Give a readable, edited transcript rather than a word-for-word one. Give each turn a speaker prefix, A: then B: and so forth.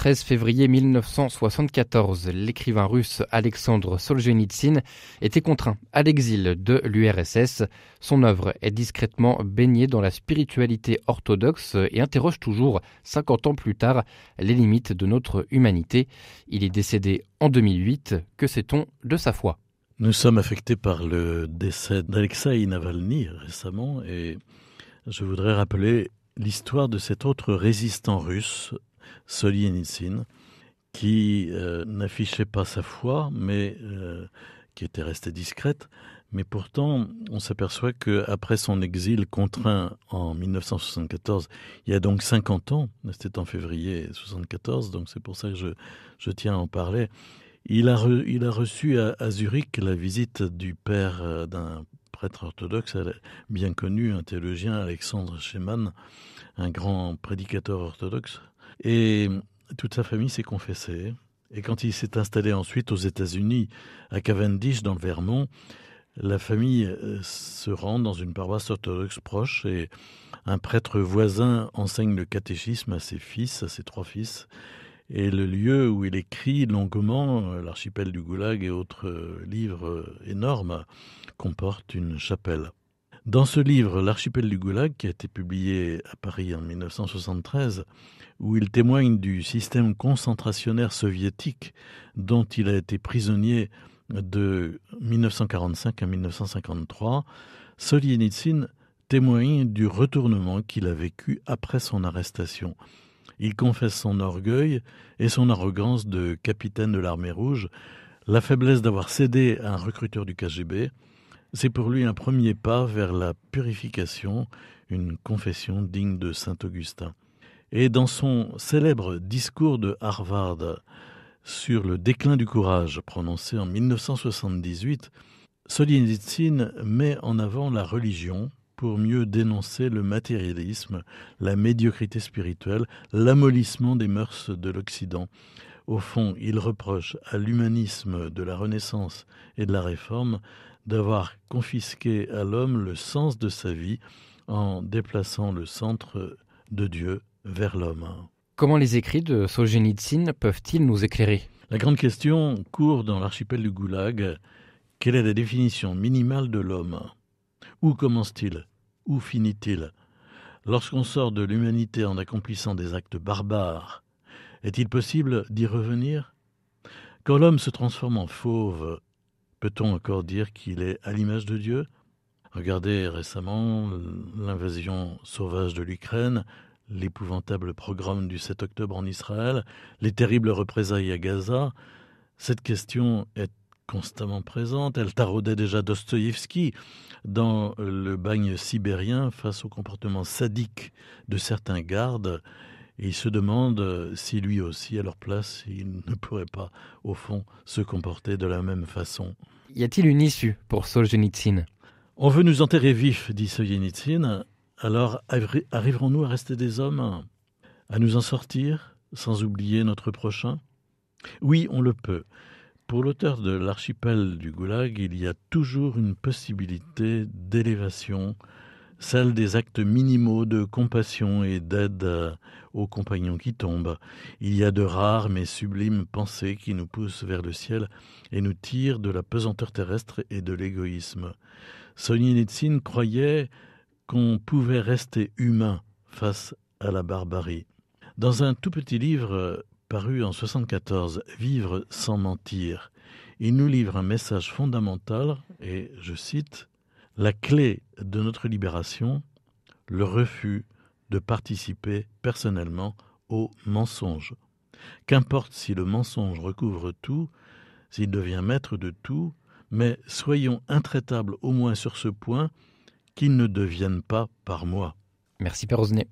A: 13 février 1974, l'écrivain russe Alexandre Solzhenitsyn était contraint à l'exil de l'URSS. Son œuvre est discrètement baignée dans la spiritualité orthodoxe et interroge toujours, 50 ans plus tard, les limites de notre humanité. Il est décédé en 2008. Que sait-on de sa foi ?
B: Nous sommes affectés par le décès d'Alexeï Navalny récemment et je voudrais rappeler l'histoire de cet autre résistant russe, Solzhenitsyn, qui n'affichait pas sa foi, mais qui était restée discrète. Mais pourtant, on s'aperçoit qu'après son exil contraint en 1974, il y a donc 50 ans, c'était en février 1974, donc c'est pour ça que je tiens à en parler, il a reçu à Zurich la visite du père d'un prêtre orthodoxe bien connu, un théologien, Alexandre Schemann, un grand prédicateur orthodoxe. Et toute sa famille s'est confessée. Et quand il s'est installé ensuite aux États-Unis, à Cavendish, dans le Vermont, la famille se rend dans une paroisse orthodoxe proche et un prêtre voisin enseigne le catéchisme à ses fils, à ses 3 fils. Et le lieu où il écrit longuement, l'archipel du Goulag et autres livres énormes, comporte une chapelle. Dans ce livre, l'archipel du Goulag, qui a été publié à Paris en 1973, où il témoigne du système concentrationnaire soviétique dont il a été prisonnier de 1945 à 1953, Solzhenitsyn témoigne du retournement qu'il a vécu après son arrestation. Il confesse son orgueil et son arrogance de capitaine de l'armée rouge, la faiblesse d'avoir cédé à un recruteur du KGB. C'est pour lui un premier pas vers la purification, une confession digne de Saint-Augustin. Et dans son célèbre discours de Harvard sur le déclin du courage, prononcé en 1978, Solzhenitsyn met en avant la religion pour mieux dénoncer le matérialisme, la médiocrité spirituelle, l'amollissement des mœurs de l'Occident. Au fond, il reproche à l'humanisme de la Renaissance et de la Réforme d'avoir confisqué à l'homme le sens de sa vie en déplaçant le centre de Dieu vers l'homme.
A: Comment les écrits de Solzhenitsyn peuvent-ils nous éclairer ?
B: La grande question court dans l'archipel du Goulag. Quelle est la définition minimale de l'homme ? Où commence-t-il ? Où finit-il ? Lorsqu'on sort de l'humanité en accomplissant des actes barbares, est-il possible d'y revenir ? Quand l'homme se transforme en fauve, peut-on encore dire qu'il est à l'image de Dieu ? Regardez récemment l'invasion sauvage de l'Ukraine, l'épouvantable pogrom du 7 octobre en Israël, les terribles représailles à Gaza. Cette question est constamment présente. Elle taraudait déjà Dostoïevski dans le bagne sibérien face au comportement sadique de certains gardes. Et il se demande si lui aussi, à leur place, il ne pourrait pas, au fond, se comporter de la même façon.
A: Y a-t-il une issue pour Solzhenitsyn ?
B: On veut nous enterrer vifs, dit Solzhenitsyn. Alors arriverons-nous à rester des hommes ? À nous en sortir, sans oublier notre prochain ? Oui, on le peut. Pour l'auteur de l'archipel du Goulag, il y a toujours une possibilité d'élévation, celle des actes minimaux de compassion et d'aide aux compagnons qui tombent. Il y a de rares mais sublimes pensées qui nous poussent vers le ciel et nous tirent de la pesanteur terrestre et de l'égoïsme. Solzhenitsyn croyait qu'on pouvait rester humain face à la barbarie. Dans un tout petit livre paru en 1974, « Vivre sans mentir », il nous livre un message fondamental et, je cite, « La clé de notre libération, le refus de participer personnellement au mensonge. Qu'importe si le mensonge recouvre tout, s'il devient maître de tout, mais soyons intraitables au moins sur ce point, qu'il ne devienne pas par moi. »
A: Merci Père Oznet.